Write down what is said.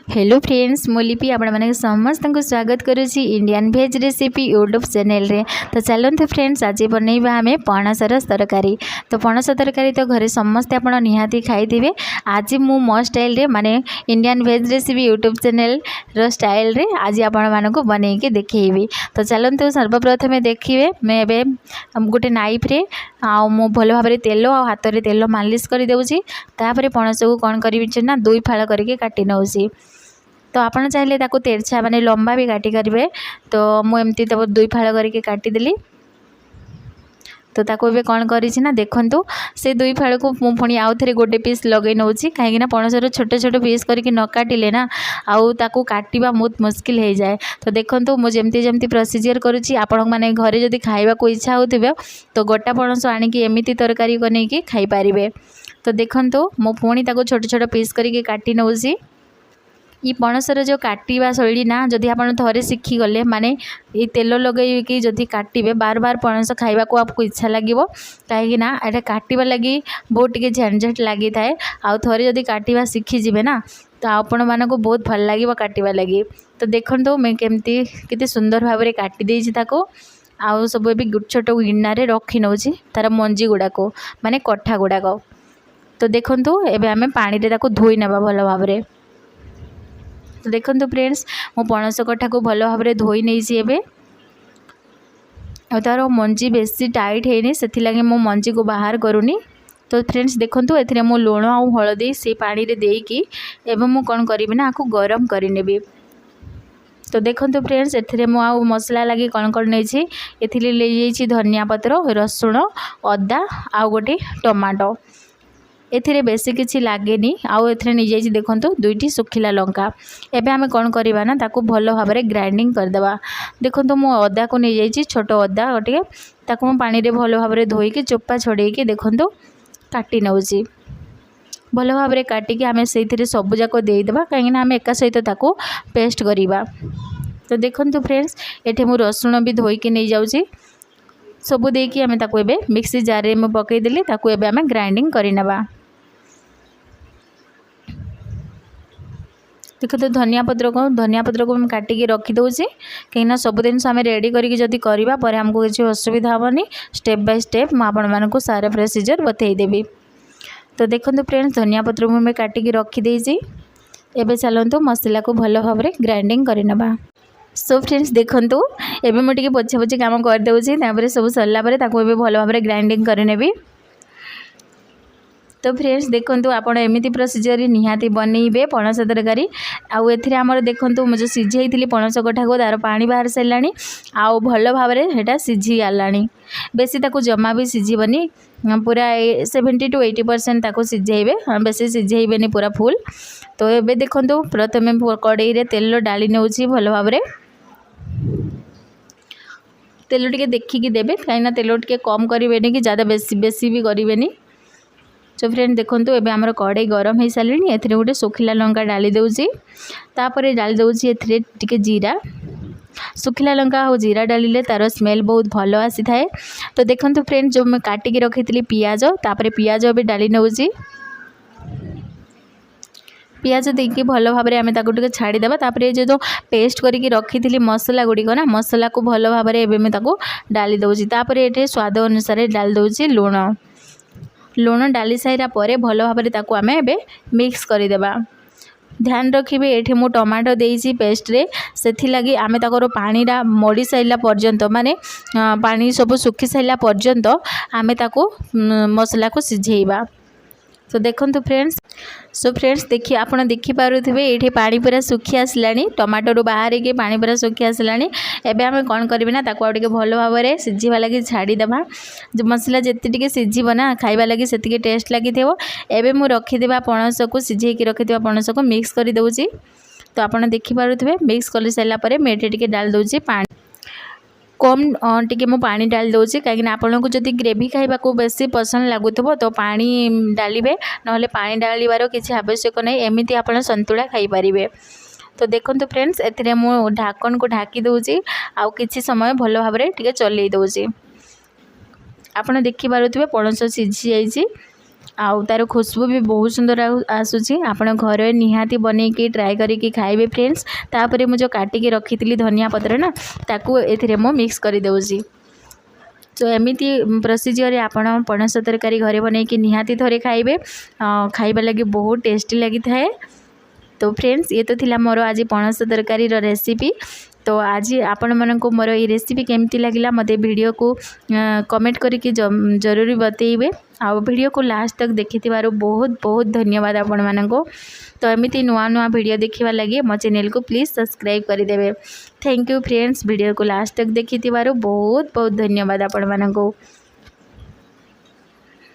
Hello friends मु लिपि आपण माने समस्त को स्वागत करुछि Indian veg recipe YouTube channel रे। तो चलते फ्रेंड्स आज बनैबा आमे पणसर तरकारी। तो पणस तरकारी तो घरे समस्ते आपण निहाती खाइथिबे। आज मु मो स्टाइल रे माने Indian veg recipe YouTube channel रो स्टाइल रे आज आपण माने को बनै के देखैबी। तो चलते सर्वप्रथम देखिए मैं एबे गोटे नाइफ रे आ मु भलो भाबरे तेल आ हाथ रे तेल मालिश कर देउछि। तापरे पणस को कोन करिवि ना दुई फाळ करके काटी नउछि। तो आपन चाहिए ताको तेरछा माने लंबा भी काटी करेंगे। तो मुझे तब दुई फाड़ करके काटिदेली। तो ताको भी कौन करी ना देखंतु से दुई फाड़ को पुणी आउ थे गोटे पीस लगे नौची कहीं पणसर छोट छोट पीस करके न काटिले ना आउ ताको काटिबा बहुत मुश्किल हो जाए। तो देखंतु मु जेमती जेमती प्रोसीजर करुच्ची आपण माने घरे जदि खाइबा को इच्छा होथिबे तो गोटा पणस आनिकी एमिति तरकारी बनेकी खाई पारिबे। तो देखंतु मु पुणी ताको छोट छोट पीस करके काटी नौची। ये पणसर जो काटिबा शैली ना जदि आप थे शिखीगले माने ये तेल लगे कि जदि काटिबे बार बार पणस खाइबा को आपको इच्छा लगे कहीं एटा काटिबा लगी बहुत टिके झंझट लगी थाए। आउ थे जदि काटिबा शिखीजे ना तो आपण मानक बहुत भल लगे काटिबा लगी। तो देखो मैं केमती केते सुंदर भाव में काटी देछि ताको आउ सब भी छोट गिन्ना रखी नौछि तार मंजी गुड़ाक माने कठा गुड़ाक। तो देखो एबे आमे पानी रे ताको धोई नेबा भल भाव में। तो देखो फ्रेंड्स मो पणस कठा को भल भाव में धोई नहीं तार मंजी बेसी टाइट है से मो मंजी को बाहर करूनी। तो फ्रेंड्स देखो ए मो लुण आ हलदी से पानी रे देकी एवं मु कौन करी ना आपको गरम करनेबी। तो देखो फ्रेंड्स ए मु मसला लगी कौन कौन नहीं ए धनिया पत्र रसुण अदा आ गोटे टमाटो एथिरे बेसी किछि लागेनी। आउ एथिरे नि जाई देखंतु दुईटी सुखिला लंका। एबे हमें कौन करबा ना ताको भलो भाव में ग्राइंडिंग करदेबा। देखंतु मो अदा को नहीं जाई छोट अदा गोटे ताको मो पानी रे भलो भाव में धोई के चोपा छड़े के देखंतु काटी नउची। भलो भाव में काटी के हमें सेथिरे सब जाको देई देबा कहीं ना हमें एका सहित ताको पेस्ट करिबा। तो देखंतु फ्रेंड्स एठे मो रसुण भी धोई के नहीं जाउची सबू देकी हमें ताको एबे मिक्सी जार रे मो पकई देली ताको एबे हमें ग्राइंडिंग करिनेबा। देखो तो धनिया पत्र को मैं काटिकी रखीदे कहीं सब दिन आम रेडी करके जदि करवा पर आमको किसी असुविधा हेनी। स्टेप बाय स्टेप मुझे सारा प्रोसीजर बतईदेवी। तो देखो फ्रेंड्स धनिया पत्र को मैं काटिकी रखीदे एबे चलतु मसला को भल भाव में ग्राइंडिंग करनेबा। सो फ्रेंड्स देखंतु एबे मु टिके पछे पछे काम कर देउछि तापर सब सरला परे ताको एबे भल भाव में ग्राइंडिंग करनेबी। तो फ्रेंड्स देखंतु आपण एमिति प्रोसीजर निहाती बनइबे पणस तरकारी। आउ एथिरे हमर देखंतु मु जो सिझेइथिली पणस कठा को तार पानी बाहर सैलानी आउ भल भाव में हेटा सिझी आलानी। बेसी ताको जमा भी सिझीबनी पूरा 70 to 80% ताको सिझेइबे बेसी सिझेइबेनी पूरा फुल। तो एबे देखंतु प्रथमे कड़ाई रे तेल डाली नेउछि भल भाव में। तेल टिके देखिकी देबे कहीं तेल टिके कम करेंगे कि ज़्यादा बेसी भी करेंगे। तो फ्रेंड देखंतु एबे हमर कड़ाई गरम हो सारे एथिरे गोटे सुखिला लंका डाली देउछि तापरे डाली देउछि एथिरे टिके जीरा। सुखिला लंका और जीरा डालिले तार स्मेल बहुत भल आसी थाए। तो देखंतु फ्रेंड जो मैं काटिकी रखी पियाज तापरे पियाज एबे डाली नेउछि। पियाज देकी भल भाव में आम ताको छाड़ीदेवा। तापर जो पेस्ट करके रखी मसला गुड़िक ना मसला को भल भाव में एबे मैं ताको डाली देउछि। तापर एठे स्वाद अनुसार डाली देउछि लुण डाली सारा पर भल भाव में ताको आम एबे मिक्स करदेबा। ध्यान रखिए ये मु टमाटो देइछि पेस्ट रे सेथि लगी आमे ताकर पानीरा मड़ी साइला पर्यंत माने पानी सब सुखी साइला पर्यंत आमे ताको मसला को सिझेइबा। तो देखंतु फ्रेंड्स सो फ्रेंड्स देखिए आप देखी पारुथिबे ये पानी पूरा सुखी आसलानी टमाटो बाहर के पानी पूरा सुखी आसलानी। एबे आमे कौन करिवे ना ताको आउटे भल भाव में सिझीबा लगी छाड़ीदेबा। जो मसला जेते टिके सिझीब ना खाइबा लगी सेतिके टेस्ट लागिथिबो। एबे मु रखिदेबा पणस को सिझेकी रखिदेबा पणस को मिक्स कर देउछि। तो आपण देखि पारुथिबे मिक्स कर साइला परे मैं टिके डाल देउछि पानी कम टिके मु पानी डाल देउछि कहीं आपन को जदि ग्रेवी खाइबा को बेसी पसंद लागुथबो तो पानी डालिबे नहले पानी डालिबार किछि आवश्यक नै एमिति आपन संतुला खाई परिबे। तो देखंतु फ्रेंड्स एथिरे मु ढाकन को ढाकी देउछि आउ किछि समय भल भाव में टिके चलई देउछि। आपन देखि पारुथिबे पणस सिझी जाइछि आउ तार खुशबू भी बहुत सुंदर आसूची। आपण घर निहाती बनईकी ट्राए करके खाइबे फ्रेंड्स। तापर मुझे काटिकी रखी धनिया पत्र ना ताकू एथिरे मो मिक्स कर देउची। तो एमती प्रोसीजर आपण पणस तरकारी घरे बनईकी निहाती थरे खाइबे, खाइबा लगी बहुत टेस्टी लगी थाए। तो फ्रेंड्स ये तो थिला मोर आज पणस तरकारी रेसिपी। तो आज आपण मानक मोर ये रेसिपी केमती लगिला मते वीडियो को कमेंट करके जरूरी बतेइबे। आ वीडियो को लास्ट तक देखिथिबारु बहुत बहुत धन्यवाद आपण मानको। तो एमती नुआ नुआ वीडियो देखिबा लगी मो चैनल को प्लीज सब्सक्राइब कर देबे। थैंक यू फ्रेंड्स, वीडियो को लास्ट तक देखिथिबारु बहुत बहुत धन्यवाद आपण मानको।